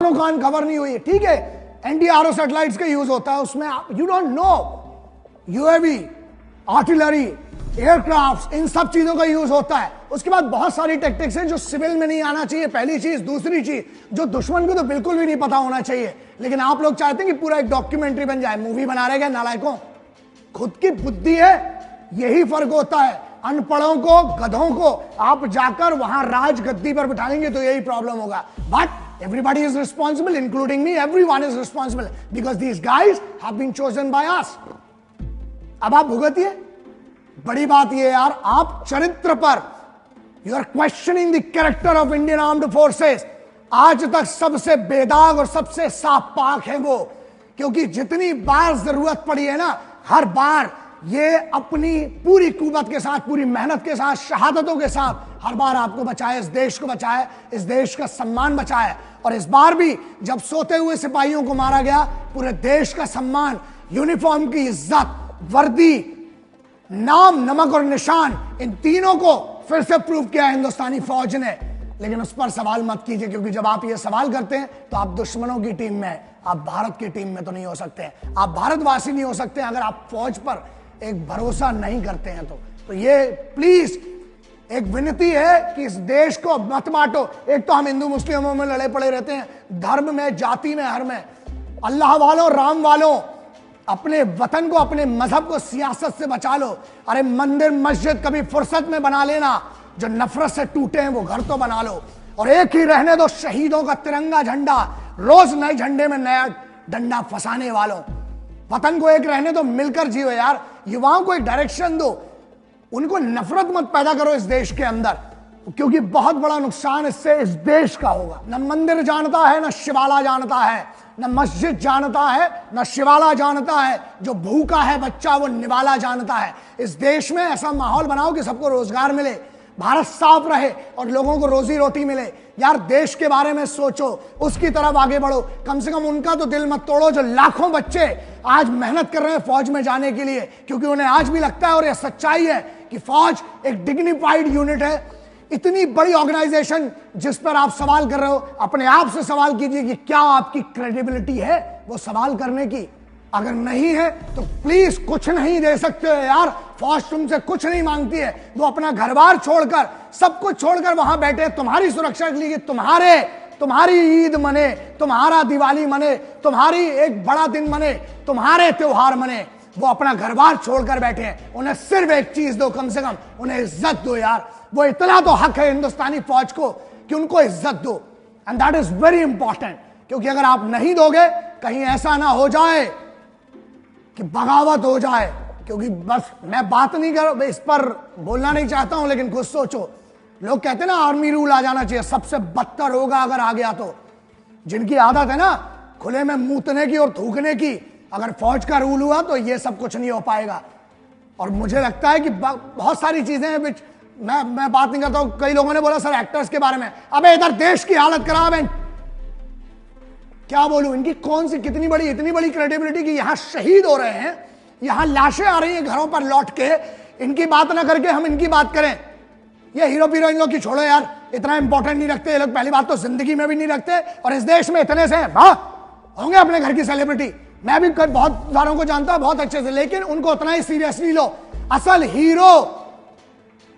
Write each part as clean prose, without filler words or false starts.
आंखों कान खबर नहीं हुई है, ठीक है, एंटी-आरओ सैटेलाइट्स का यूज होता है उसमें, you don't know, UAV, artillery, aircraft, इन सब चीजों का यूज होता है। उसके बाद बहुत सारी टेक्टिक्स हैं जो सिविल में नहीं आना चाहिए, पहली चीज। दूसरी चीज, जो दुश्मन को तो बिल्कुल भी नहीं पता होना चाहिए, लेकिन आप लोग चाहते हैं कि पूरा एक डॉक्यूमेंट्री बन जाए, मूवी बना रहे हैं नालायकों। खुद की बुद्धि है, यही फर्क होता है। अनपढ़ों को, गधों को आप जाकर वहां राज गद्दी पर बिठाएंगे तो यही प्रॉब्लम होगा। But everybody is responsible, including me, everyone is responsible because these guys have been chosen by us. अब आप भुगतिए। बड़ी बात यह यार, आप चरित्र पर, you are questioning the character of Indian armed forces. आज तक सबसे बेदाग और सबसे साफ पाक है वो, क्योंकि जितनी बार जरूरत पड़ी है ना, हर बार ये अपनी पूरी कुव्वत के साथ, पूरी मेहनत के साथ, शहादतों के साथ हर बार आपको बचाया, इस देश को बचाया, इस देश का सम्मान बचाया। और इस बार भी जब सोते हुए सिपाहियों को मारा गया, पूरे देश का सम्मान, यूनिफॉर्म की इज्जत, वर्दी, नाम, नमक और निशान, इन तीनों को फिर से प्रूव किया हिंदुस्तानी फौज ने। लेकिन उस पर सवाल मत कीजिए, क्योंकि जब आप ये सवाल करते हैं तो आप दुश्मनों की टीम में हैं, आप भारत की टीम में तो नहीं हो सकते। आप भारतवासी नहीं हो सकते अगर आप फौज पर एक भरोसा नहीं करते हैं। तो ये प्लीज एक विनती है कि इस देश को मत बांटो। एक तो हम हिंदू मुस्लिमों में लड़े पड़े रहते हैं, धर्म में, जाति में, हर में। अल्लाह वालों, राम वालों, अपने वतन को, अपने मजहब को सियासत से बचा लो। अरे मंदिर मस्जिद कभी फुर्सत में बना लेना, जो नफरत से टूटे हैं वो घर तो बना लो। और एक ही रहने दो शहीदों का तिरंगा झंडा, रोज नए झंडे में नया डंडा फंसाने वालों। वतन को एक रहने दो, मिलकर जियो यार। युवाओं को एक डायरेक्शन दो, उनको नफरत मत पैदा करो इस देश के अंदर, क्योंकि बहुत बड़ा नुकसान इससे इस देश का होगा। न मंदिर जानता है, न शिवाला जानता है, न मस्जिद जानता है, न शिवाला जानता है। जो भूखा है बच्चा वो निवाला जानता है। इस देश में ऐसा माहौल बनाओ कि सबको रोजगार मिले, भारत साफ रहे और लोगों को रोजी रोटी मिले। यार देश के बारे में सोचो, उसकी तरफ आगे बढ़ो। कम से कम उनका तो दिल मत तोड़ो, जो लाखों बच्चे आज मेहनत कर रहे हैं फौज में जाने के लिए, क्योंकि उन्हें आज भी लगता है, और यह सच्चाई है, कि फौज एक डिग्निफाइड यूनिट है। इतनी बड़ी ऑर्गेनाइजेशन जिस पर आप सवाल कर रहे हो, अपने आप से सवाल कीजिए कि क्या आपकी क्रेडिबिलिटी है वो सवाल करने की। अगर नहीं है तो प्लीज कुछ नहीं दे सकते हो यार। फौज तुमसे कुछ नहीं मांगती है, वो अपना घर बार छोड़कर, सब कुछ छोड़कर वहां बैठे तुम्हारी सुरक्षा के लिए, तुम्हारी ईद मने, तुम्हारा दिवाली मने, तुम्हारी एक बड़ा दिन मने, तुम्हारे त्योहार मने। वो अपना घर बार छोड़कर बैठे हैं। उन्हें सिर्फ एक चीज दो, कम से कम उन्हें इज्जत दो यार। वो इतना तो हक है हिंदुस्तानी फौज को कि उनको इज्जत दो, and that is very important. क्योंकि अगर आप नहीं दोगे, कहीं ऐसा ना हो जाए कि बगावत हो जाए। क्योंकि बस मैं बात नहीं कर, इस पर बोलना नहीं चाहता हूं, लेकिन खुद सोचो, लोग कहते हैं ना आर्मी रूल आ जाना चाहिए, सबसे बदतर होगा अगर आ गया तो। जिनकी आदत है ना खुले में मूतने की और थूकने की, अगर फौज का रूल हुआ तो ये सब कुछ नहीं हो पाएगा। और मुझे लगता है कि बहुत सारी चीजें हैं विच मैं बात नहीं करता हूं। कई लोगों ने बोला सर एक्टर्स के बारे में, अबे इधर देश की हालत खराब है, क्या बोलूं। इनकी कौन सी इतनी बड़ी क्रेडिबिलिटी कि यहां शहीद हो रहे हैं, यहां लाशें आ रही हैं घरों पर लौट के, इनकी बात ना करके हम इनकी बात करें। ये हीरो हीरोइनों की छोड़ो यार, इतना इंपॉर्टेंट नहीं रखते ये लोग। पहली बात तो जिंदगी में भी नहीं रखते, और इस देश में इतने से होंगे अपने घर की सेलिब्रिटी। मैं भी बहुत सारों को जानता हूं बहुत अच्छे से, लेकिन उनको उतना ही सीरियसली लो। असल हीरो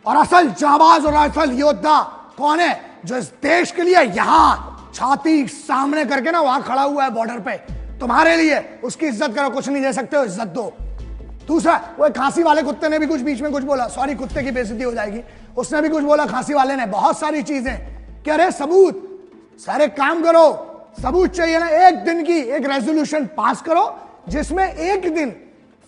और असल जाबाज और असल योद्धा कौन है? जो इस देश के लिए यहां छाती सामने करके ना वहां खड़ा हुआ है बॉर्डर पे तुम्हारे लिए। उसकी इज्जत करो, कुछ नहीं दे सकते हो, इज्जत दो। दूसरा, वो खांसी वाले कुत्ते ने भी कुछ बीच में कुछ बोला, सॉरी कुत्ते की बेइज्जती हो जाएगी, उसने भी कुछ बोला खांसी वाले ने, बहुत सारी चीजें। कह रहे सबूत, सारे काम करो, सबूत चाहिए ना। एक दिन की एक रेजोल्यूशन पास करो जिसमें एक दिन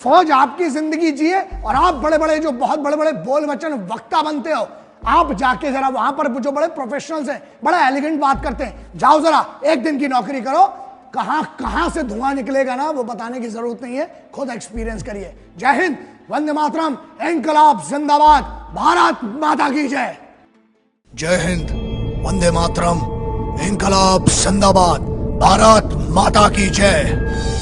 फौज आपकी जिंदगी जिए, और आप बड़े बड़े जो बहुत बड़े बड़े बोल वचन वक्ता बनते हो, आप जाके जरा वहां पर जो बड़े प्रोफेशनल्स हैं, बड़ा एलिगेंट बात करते हैं, जाओ जरा एक दिन की नौकरी करो। कहां से धुआं निकलेगा ना वो बताने की जरूरत नहीं है, खुद एक्सपीरियंस करिए। जय हिंद, वंदे मातरम, इंकलाब जिंदाबाद, भारत माता की जय। जय हिंद, वंदे मातरम, इंकलाब जिंदाबाद, भारत माता की जय।